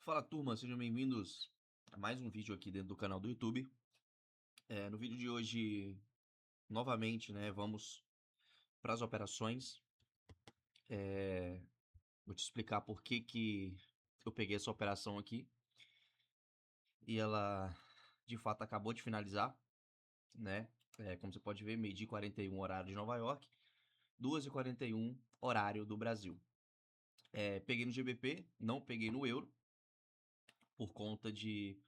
Fala turma, sejam bem-vindos a mais um vídeo aqui dentro do canal do YouTube. No vídeo de hoje, novamente, vamos para as operações. Vou te explicar por que eu peguei essa operação aqui e ela, de fato, acabou de finalizar, né? Como você pode ver, meio-dia e 41 horário de Nova York, 2h41 horário do Brasil. Peguei no GBP, não peguei no euro, por conta de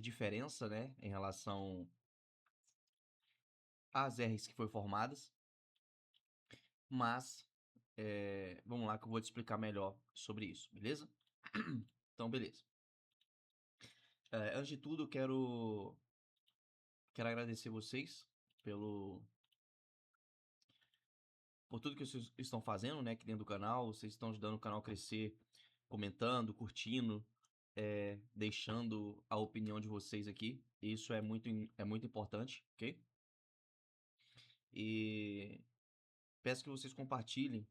diferença, né, em relação às R's que foram formadas, mas vamos lá que eu vou te explicar melhor sobre isso, beleza? Então, beleza. Antes de tudo, quero agradecer vocês por tudo que vocês estão fazendo, né, aqui dentro do canal. Vocês estão ajudando o canal a crescer, comentando, curtindo, deixando a opinião de vocês aqui. Isso é muito importante, ok? E peço que vocês compartilhem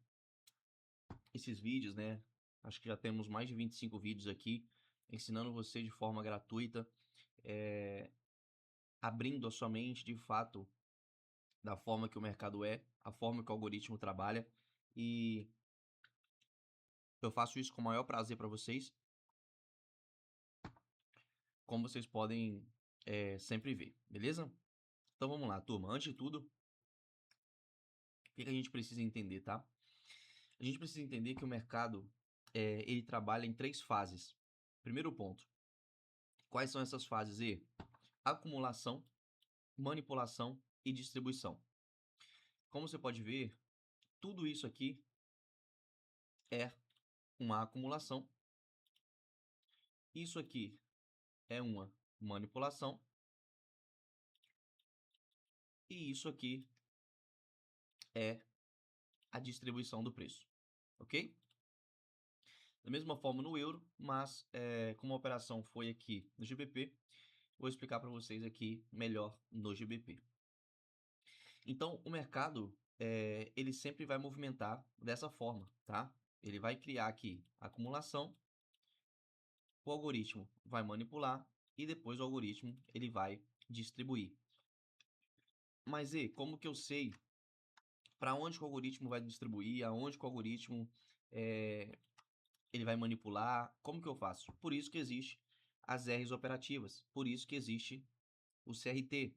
esses vídeos, né? Acho que já temos mais de 25 vídeos aqui ensinando você de forma gratuita, abrindo a sua mente de fato da forma que o mercado a forma que o algoritmo trabalha, e eu faço isso com o maior prazer para vocês, como vocês podem sempre ver, beleza? Então vamos lá, turma. Antes de tudo, o que a gente precisa entender, tá? A gente precisa entender que o mercado ele trabalha em 3 fases. Primeiro ponto. Quais são essas fases? Acumulação, manipulação e distribuição. Como você pode ver, tudo isso aqui é uma acumulação, isso aqui é uma manipulação e isso aqui é a distribuição do preço, ok? Da mesma forma no euro, mas como a operação foi aqui no GBP, vou explicar para vocês aqui melhor no GBP. Então, o mercado ele sempre vai movimentar dessa forma, tá? Ele vai criar aqui acumulação, o algoritmo vai manipular e depois o algoritmo ele vai distribuir. Mas como que eu sei para onde que o algoritmo vai distribuir, aonde que o algoritmo ele vai manipular, como que eu faço? Por isso que existe as R's operativas, por isso que existe o CRT,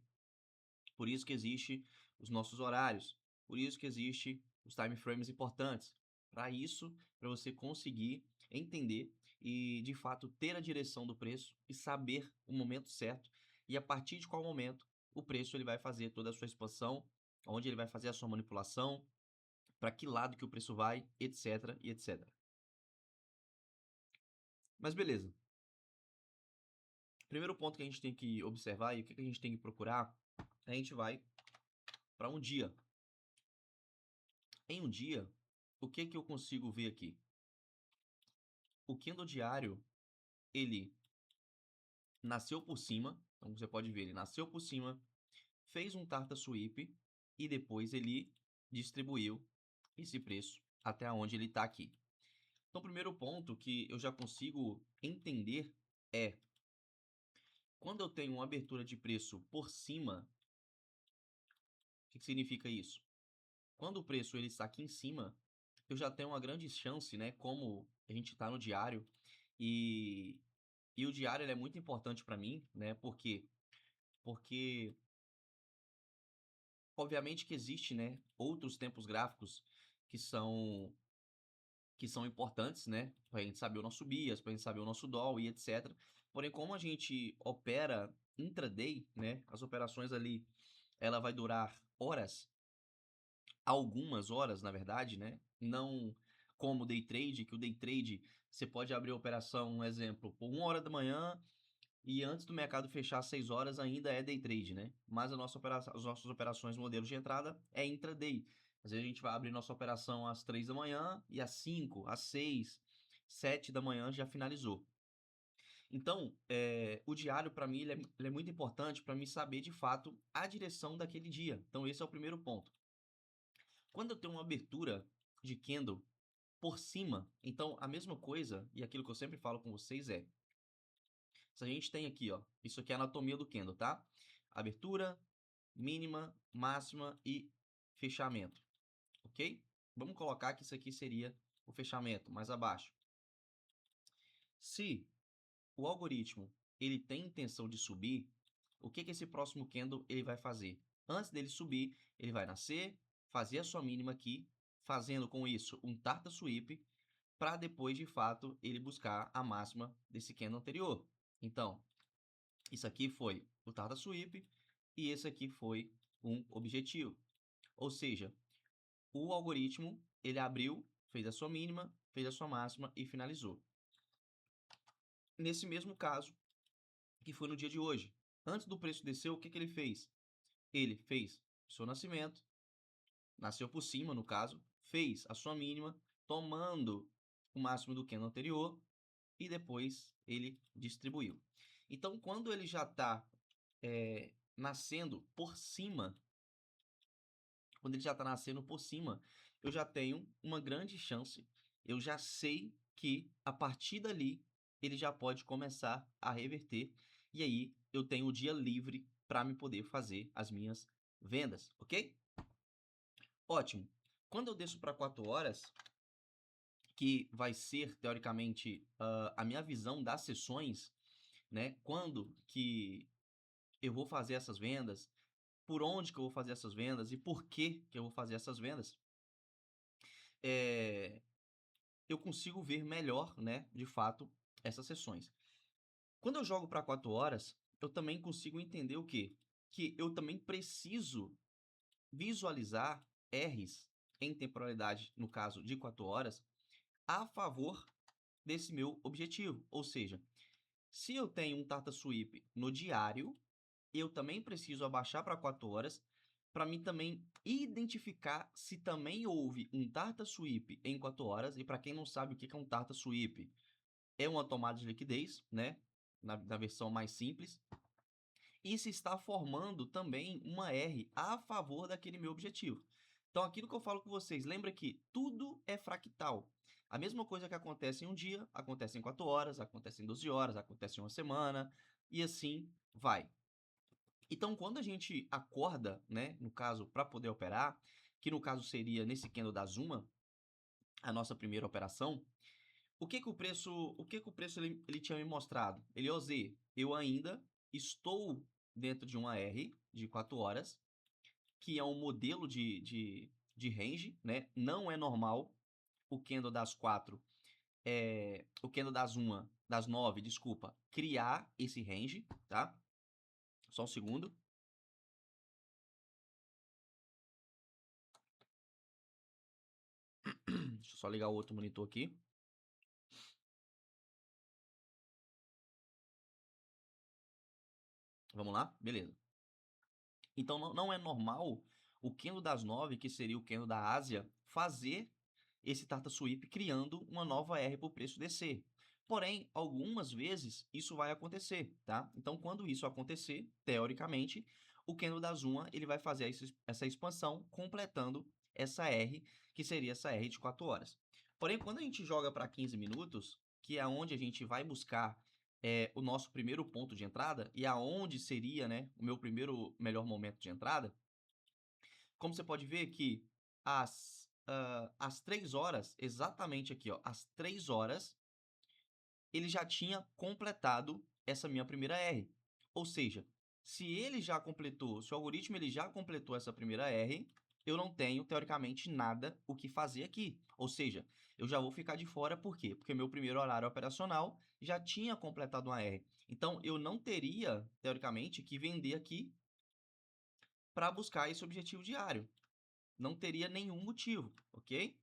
por isso que existe os nossos horários, por isso que existe os time frames importantes. Para isso, para você conseguir entender e de fato ter a direção do preço e saber o momento certo e a partir de qual momento o preço ele vai fazer toda a sua expansão, onde ele vai fazer a sua manipulação, para que lado que o preço vai, etc e etc. Mas beleza. Primeiro ponto que a gente tem que observar e o que a gente tem que procurar, a gente vai para um dia. Em um dia, o que eu consigo ver aqui? O candle diário, ele nasceu por cima, então você pode ver, ele nasceu por cima, fez um tarta sweep e depois ele distribuiu esse preço até onde ele está aqui. Então, o primeiro ponto que eu já consigo entender é quando eu tenho uma abertura de preço por cima, o que significa isso? Quando o preço ele está aqui em cima, eu já tenho uma grande chance, né? Como a gente está no diário e, o diário ele é muito importante para mim, né? Por quê? Porque obviamente que existe, né? Outros tempos gráficos que são importantes, né? Para a gente saber o nosso bias, para a gente saber o nosso doll e etc. Porém, como a gente opera intraday, né? As operações ali, ela vai durar horas, algumas horas, na verdade, né? Não como o day trade, que o day trade você pode abrir a operação, um exemplo, por 1 hora da manhã e antes do mercado fechar às 6 horas ainda é day trade, né? Mas as nossas operações, modelo de entrada é intraday. Às vezes a gente vai abrir nossa operação às 3 da manhã e às 5, às 6, 7 da manhã já finalizou. Então, o diário para mim ele é muito importante para mim saber de fato a direção daquele dia. Então esse é o primeiro ponto. Quando eu tenho uma abertura de candle por cima. Então, a mesma coisa, e aquilo que eu sempre falo com vocês é, se a gente tem aqui, ó, isso aqui é a anatomia do candle, tá? Abertura, mínima, máxima e fechamento, ok? Vamos colocar que isso aqui seria o fechamento, mais abaixo. Se o algoritmo ele tem intenção de subir, o que esse próximo candle ele vai fazer? Antes dele subir, ele vai nascer, fazer a sua mínima aqui, fazendo com isso um Tarta Sweep, para depois, de fato, ele buscar a máxima desse candle anterior. Então, isso aqui foi o Tarta Sweep e esse aqui foi um objetivo. Ou seja, o algoritmo ele abriu, fez a sua mínima, fez a sua máxima e finalizou. Nesse mesmo caso, que foi no dia de hoje, antes do preço descer, o que ele fez? Ele fez o seu nascimento, nasceu por cima, no caso, fez a sua mínima, tomando o máximo do candle anterior e depois ele distribuiu. Então, quando ele já está nascendo por cima, quando ele já está nascendo por cima, eu já tenho uma grande chance, eu já sei que a partir dali ele já pode começar a reverter e aí eu tenho o dia livre para me poder fazer as minhas vendas, ok? Ótimo. Quando eu desço para 4 horas, que vai ser, teoricamente, a minha visão das sessões, né? Quando que eu vou fazer essas vendas, por onde que eu vou fazer essas vendas e por que eu vou fazer essas vendas, eu consigo ver melhor, né, de fato, essas sessões. Quando eu jogo para 4 horas, eu também consigo entender o quê? Que eu também preciso visualizar R's em temporalidade, no caso de 4 horas, a favor desse meu objetivo. Ou seja, se eu tenho um Tarta Sweep no diário, eu também preciso abaixar para 4 horas para mim também identificar se também houve um Tarta Sweep em 4 horas. E para quem não sabe o que é um Tarta Sweep, é uma tomada de liquidez, né? Na versão mais simples. E se está formando também uma R a favor daquele meu objetivo. Então, aquilo que eu falo com vocês, lembra que tudo é fractal. A mesma coisa que acontece em um dia, acontece em 4 horas, acontece em 12 horas, acontece em uma semana, e assim vai. Então, quando a gente acorda, né, no caso, para poder operar, que no caso seria nesse candle da Zuma, a nossa primeira operação, o que que o preço ele tinha me mostrado? Ele, ó, Z, eu ainda estou dentro de uma R de 4 horas, que é um modelo de range, né? Não é normal o candle das 4, o candle das 9, desculpa, criar esse range, tá? Só um segundo. Deixa eu só ligar o outro monitor aqui. Vamos lá? Beleza. Então não é normal o candle das 9, que seria o candle da Ásia, fazer esse Tarta Sweep criando uma nova R para o preço descer. Porém, algumas vezes isso vai acontecer, tá? Então, quando isso acontecer, teoricamente, o candle da Zuma ele vai fazer essa expansão, completando essa R, que seria essa R de 4 horas. Porém, quando a gente joga para 15 minutos, que é onde a gente vai buscar o nosso primeiro ponto de entrada e aonde seria, né, o meu primeiro melhor momento de entrada, como você pode ver que às 3 horas, exatamente aqui, ó, às 3 horas, ele já tinha completado essa minha primeira R. Ou seja, se ele já completou, se o algoritmo ele já completou essa primeira R, eu não tenho, teoricamente, nada o que fazer aqui. Ou seja, eu já vou ficar de fora, por quê? Porque meu primeiro horário operacional já tinha completado uma R. Então, eu não teria, teoricamente, que vender aqui para buscar esse objetivo diário. Não teria nenhum motivo, ok?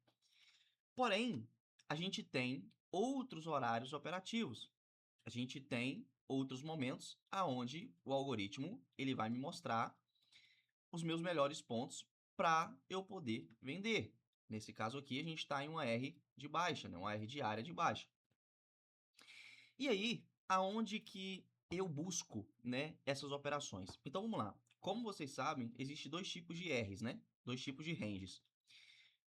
Porém, a gente tem outros horários operativos. A gente tem outros momentos aonde o algoritmo ele vai me mostrar os meus melhores pontos para eu poder vender. Nesse caso aqui, a gente está em uma R de baixa, né? Uma R diária de baixa. E aí, aonde que eu busco, né, essas operações? Então, vamos lá. Como vocês sabem, existem dois tipos de R's, né? Dois tipos de ranges.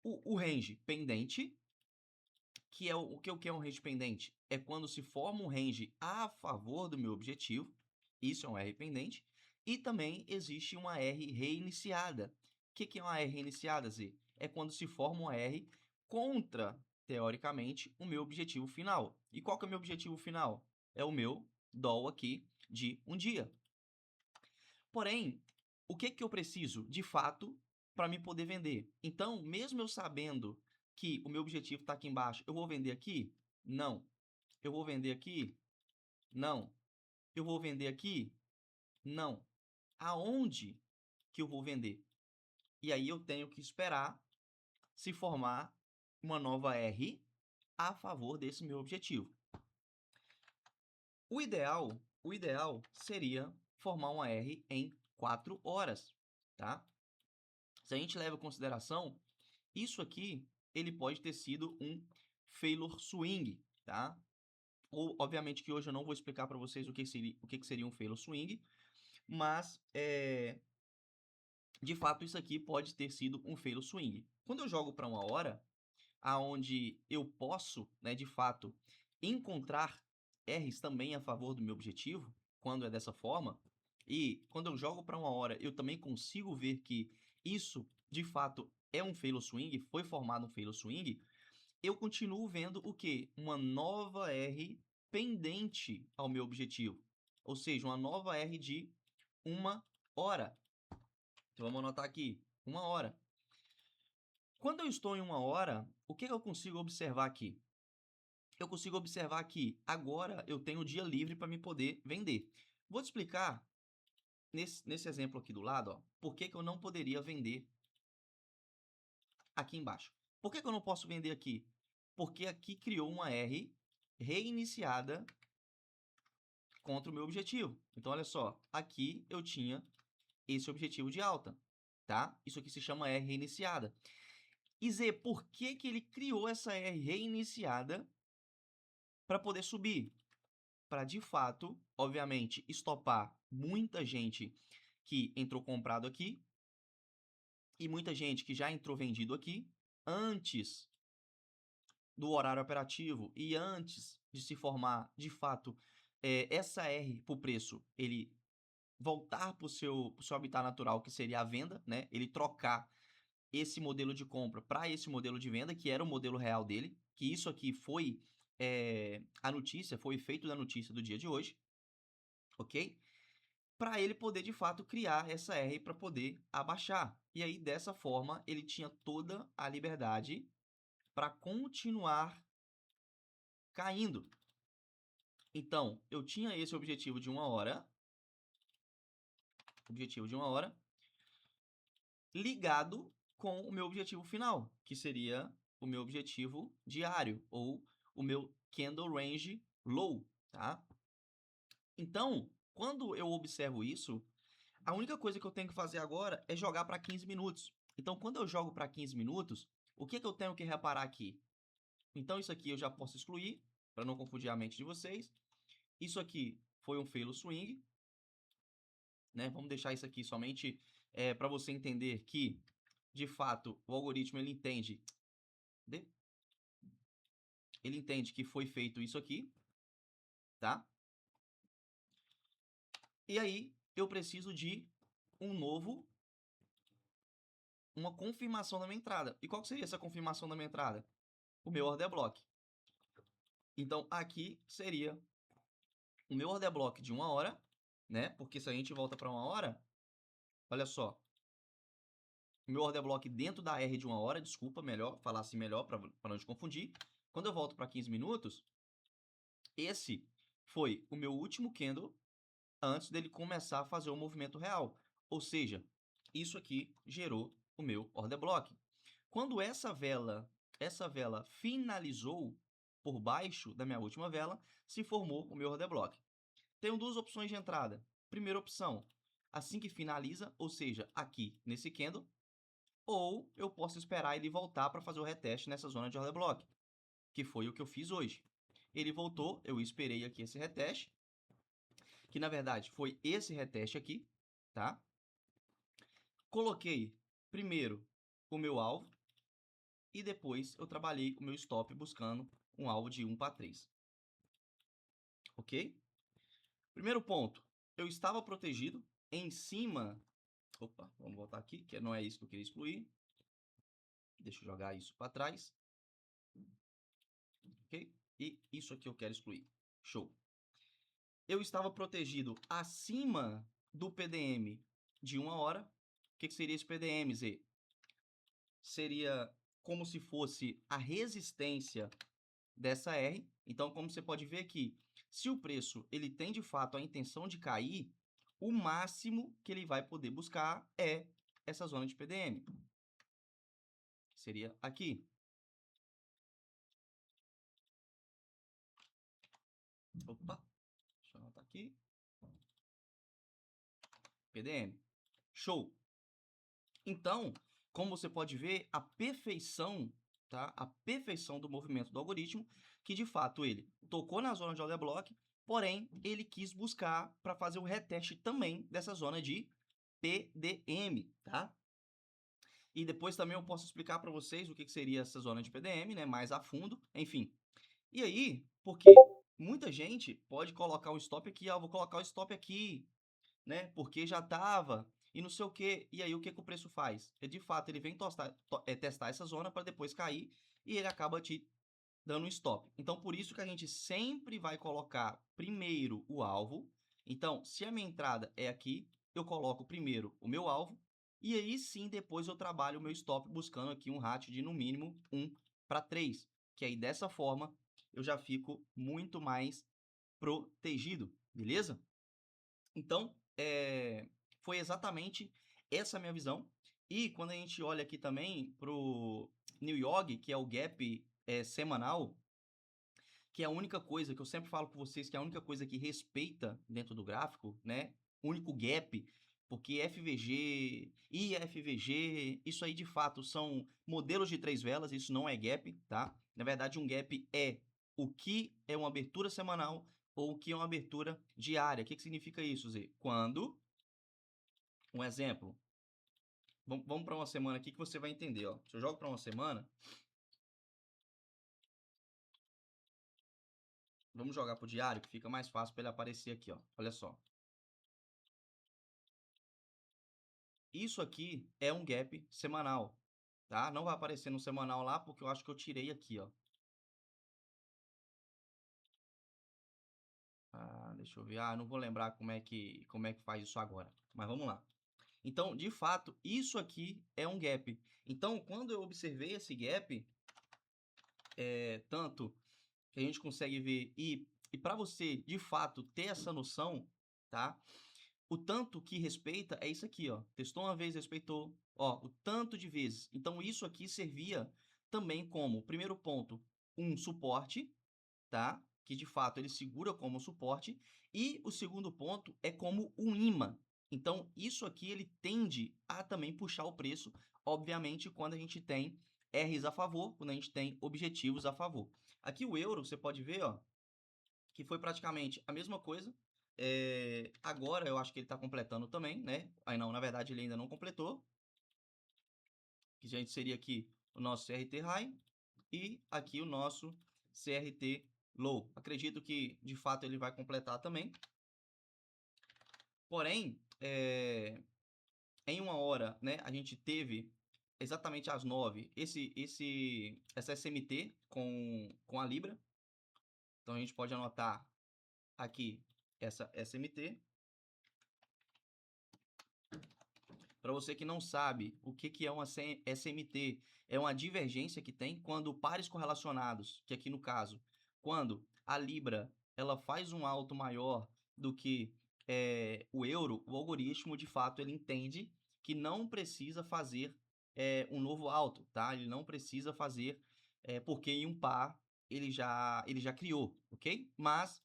O range pendente que é o que é um range pendente? É quando se forma um range a favor do meu objetivo, isso é um R pendente, e também existe uma R reiniciada. O que é uma R reiniciada, Z? É quando se forma uma R contra, teoricamente, o meu objetivo final. E qual que é o meu objetivo final? É o meu DOL aqui de um dia. Porém, o que eu preciso, de fato, para me poder vender? Então, mesmo eu sabendo que o meu objetivo está aqui embaixo, eu vou vender aqui? Não. Eu vou vender aqui? Não. Eu vou vender aqui? Não. Aonde que eu vou vender? E aí eu tenho que esperar se formar uma nova R a favor desse meu objetivo. O ideal seria formar uma R em 4 horas, tá? Se a gente leva em consideração, isso aqui, ele pode ter sido um failure swing, tá? Ou, obviamente, que hoje eu não vou explicar para vocês o que seria um failure swing, mas, de fato, isso aqui pode ter sido um failure swing. Quando eu jogo para 1 hora, aonde eu posso, né, de fato, encontrar R's também a favor do meu objetivo, quando é dessa forma, e quando eu jogo para 1 hora, eu também consigo ver que isso, de fato, é um failure swing, foi formado um failure swing, eu continuo vendo o quê? Uma nova R pendente ao meu objetivo. Ou seja, uma nova R de 1 hora. Então vamos anotar aqui, 1 hora. Quando eu estou em 1 hora, o que eu consigo observar aqui? Eu consigo observar que agora eu tenho o dia livre para me poder vender. Vou te explicar nesse exemplo aqui do lado, ó, por que eu não poderia vender aqui embaixo. Por que eu não posso vender aqui? Porque aqui criou uma R reiniciada contra o meu objetivo. Então, olha só, aqui eu tinha esse objetivo de alta, tá? Isso aqui se chama R reiniciada. E Z, por que ele criou essa R reiniciada para poder subir? Para, de fato, obviamente, estopar muita gente que entrou comprado aqui e muita gente que já entrou vendido aqui antes do horário operativo e antes de se formar, de fato, essa R para o preço, ele voltar para o seu habitat natural, que seria a venda, né? Ele trocar esse modelo de compra para esse modelo de venda, que era o modelo real dele, que isso aqui foi a notícia, foi o efeito da notícia do dia de hoje, ok? Para ele poder, de fato, criar essa R para poder abaixar. E aí, dessa forma, ele tinha toda a liberdade para continuar caindo. Então, eu tinha esse objetivo de 1 hora, ligado com o meu objetivo final, que seria o meu objetivo diário, ou o meu candle range low, tá? Então, quando eu observo isso, a única coisa que eu tenho que fazer agora é jogar para 15 minutos. Então, quando eu jogo para 15 minutos, o que eu tenho que reparar aqui? Então, isso aqui eu já posso excluir, para não confundir a mente de vocês. Isso aqui foi um failure swing, né? Vamos deixar isso aqui somente para você entender que, de fato, o algoritmo ele entende que foi feito isso aqui, tá? E aí eu preciso de uma confirmação da minha entrada. E qual seria essa confirmação da minha entrada? O meu order block. Então aqui seria o meu order block de 1 hora, né? Porque se a gente volta para 1 hora, olha só, o meu order block dentro da R de 1 hora, desculpa, melhor falar assim melhor para não te confundir. Quando eu volto para 15 minutos, esse foi o meu último candle antes dele começar a fazer o movimento real. Ou seja, isso aqui gerou o meu order block. Quando essa vela finalizou por baixo da minha última vela, se formou o meu order block. Tenho duas opções de entrada. Primeira opção, assim que finaliza, ou seja, aqui nesse candle, ou eu posso esperar ele voltar para fazer o reteste nessa zona de order block, que foi o que eu fiz hoje. Ele voltou, eu esperei aqui esse reteste, que na verdade foi esse reteste aqui, tá? Coloquei primeiro o meu alvo, e depois eu trabalhei o meu stop buscando um alvo de 1 para 3. Ok? Primeiro ponto, eu estava protegido em cima... Opa, vamos voltar aqui, que não é isso que eu queria excluir. Deixa eu jogar isso para trás. Ok? E isso aqui eu quero excluir. Show. Eu estava protegido acima do PDM de 1 hora. O que seria esse PDM, Z? Seria como se fosse a resistência dessa R. Então, como você pode ver aqui, se o preço ele tem de fato a intenção de cair, o máximo que ele vai poder buscar é essa zona de PDM. Seria aqui. Opa, deixa eu anotar aqui. PDM. Show. Então, como você pode ver, a perfeição, tá? A perfeição do movimento do algoritmo, que de fato ele tocou na zona de order block, porém ele quis buscar para fazer o reteste também dessa zona de PDM, tá? E depois também eu posso explicar para vocês o que seria essa zona de PDM, né, mais a fundo, enfim. E aí, porque muita gente pode colocar um stop aqui, vou colocar o stop aqui, né? Porque já estava e não sei o que. E aí o que o preço faz? De fato, ele vem testar essa zona para depois cair e ele acaba te dando um stop. Então, por isso que a gente sempre vai colocar primeiro o alvo. Então, se a minha entrada é aqui, eu coloco primeiro o meu alvo e aí sim depois eu trabalho o meu stop buscando aqui um ratio de no mínimo 1 para 3, que aí dessa forma eu já fico muito mais protegido, beleza? Então, foi exatamente essa a minha visão. E quando a gente olha aqui também para o New York, que é o gap semanal, que é a única coisa que eu sempre falo com vocês, que é a única coisa que respeita dentro do gráfico, né? O único gap, porque FVG e FVG, isso aí de fato são modelos de 3 velas, isso não é gap, tá? Na verdade, um gap é o que é uma abertura semanal ou o que é uma abertura diária. O que significa isso, Zê? Quando, um exemplo, vamos para uma semana aqui que você vai entender, ó. Se eu jogo para uma semana, vamos jogar para o diário, que fica mais fácil para ele aparecer aqui, ó. Olha só. Isso aqui é um gap semanal, tá? Não vai aparecer no semanal lá, porque eu acho que eu tirei aqui, ó. Deixa eu ver. Não vou lembrar como é que faz isso agora. Mas vamos lá. Então, de fato, isso aqui é um gap. Então, quando eu observei esse gap, tanto que a gente consegue ver, e para você, de fato, ter essa noção, tá? O tanto que respeita é isso aqui, ó. Testou uma vez, respeitou. Ó, o tanto de vezes. Então, isso aqui servia também como, primeiro ponto, um suporte, tá? Que de fato ele segura como suporte. E o segundo ponto é como um imã. Então, isso aqui ele tende a também puxar o preço, obviamente, quando a gente tem R's a favor, quando a gente tem objetivos a favor. Aqui o euro, você pode ver, ó, que foi praticamente a mesma coisa. Agora eu acho que ele está completando também, né? Aí não, na verdade ele ainda não completou. Que a gente seria aqui o nosso CRT High e aqui o nosso CRT Low. Acredito que de fato ele vai completar também. Porém, em 1 hora, né, a gente teve exatamente às 9 essa SMT com a Libra. Então a gente pode anotar aqui essa SMT. Para você que não sabe o que é uma SMT, é uma divergência que tem quando pares correlacionados, que aqui no caso, quando a Libra ela faz um alto maior do que o euro, o algoritmo de fato ele entende que não precisa fazer um novo alto, tá? Ele não precisa fazer porque em um par ele já criou, ok? Mas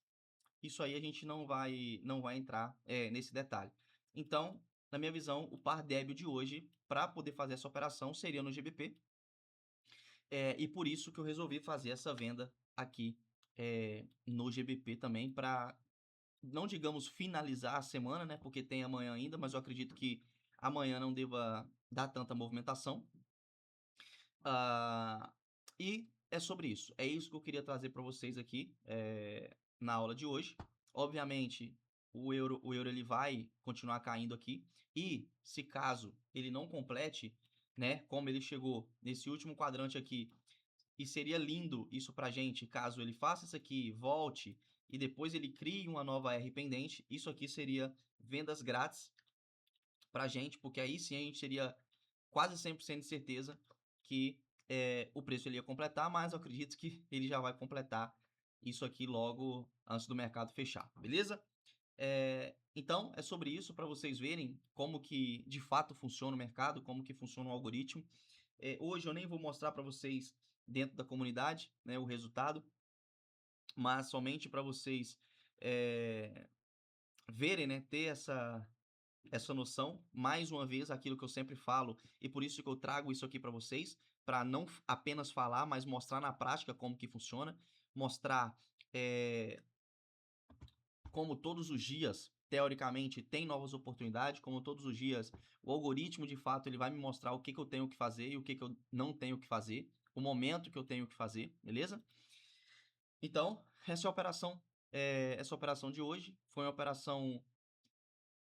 isso aí a gente não vai entrar nesse detalhe. Então, na minha visão, o par débil de hoje, para poder fazer essa operação, seria no GBP. E por isso que eu resolvi fazer essa venda aqui no GBP também, para, não digamos, finalizar a semana, né? Porque tem amanhã ainda, mas eu acredito que amanhã não deva dar tanta movimentação. Ah, e é sobre isso. É isso que eu queria trazer para vocês aqui na aula de hoje. Obviamente, o euro ele vai continuar caindo aqui. E se caso ele não complete, né, como ele chegou nesse último quadrante aqui, e seria lindo isso pra gente, caso ele faça isso aqui, volte e depois ele crie uma nova R pendente, isso aqui seria vendas grátis pra gente, porque aí sim a gente teria quase 100% de certeza que o preço ele ia completar, mas eu acredito que ele já vai completar isso aqui logo antes do mercado fechar, beleza? Então, é sobre isso para vocês verem como que de fato funciona o mercado, como que funciona o algoritmo. Hoje eu nem vou mostrar para vocês dentro da comunidade, né, o resultado, mas somente para vocês verem, né, ter essa noção, mais uma vez, aquilo que eu sempre falo, e por isso que eu trago isso aqui para vocês, para não apenas falar, mas mostrar na prática como que funciona, mostrar como todos os dias, teoricamente, tem novas oportunidades, como todos os dias o algoritmo, de fato, ele vai me mostrar o que eu tenho que fazer e o que eu não tenho que fazer, o momento que eu tenho que fazer, beleza? Então, essa operação de hoje foi uma operação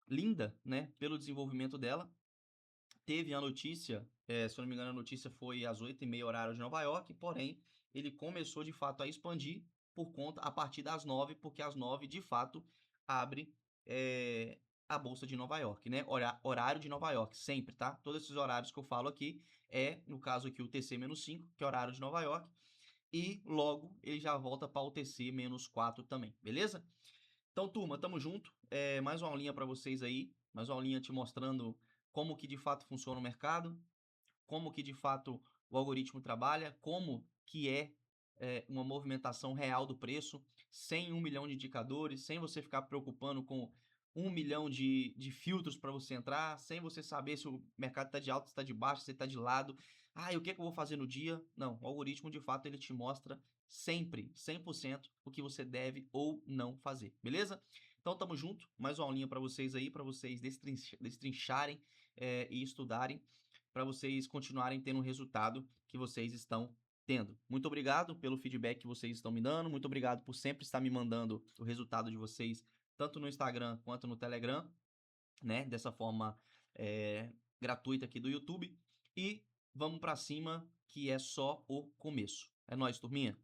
linda, né, pelo desenvolvimento dela. Teve a notícia, se eu não me engano, a notícia foi às 8h30 horário de Nova York, porém, ele começou de fato a expandir a partir das 9, porque às 9, de fato, abre a Bolsa de Nova York, né? Horário de Nova York, sempre, tá? Todos esses horários que eu falo aqui no caso aqui, o TC-5, que é horário de Nova York, e logo ele já volta para o TC-4 também, beleza? Então, turma, tamo junto. Mais uma aulinha para vocês aí, mais uma aulinha te mostrando como que de fato funciona o mercado, como que de fato o algoritmo trabalha, como que uma movimentação real do preço, sem 1 milhão de indicadores, sem você ficar preocupando com 1 milhão de filtros para você entrar, sem você saber se o mercado está de alta, se está de baixo, se está de lado. E o que é que eu vou fazer no dia? Não, o algoritmo de fato ele te mostra sempre, 100%, o que você deve ou não fazer, beleza? Então tamo junto, mais uma aulinha para vocês aí, para vocês destrincharem e estudarem, para vocês continuarem tendo o resultado que vocês estão tendo. Muito obrigado pelo feedback que vocês estão me dando, muito obrigado por sempre estar me mandando o resultado de vocês, tanto no Instagram quanto no Telegram, né? Dessa forma gratuita aqui do YouTube. E vamos para cima, que é só o começo. É nóis, turminha!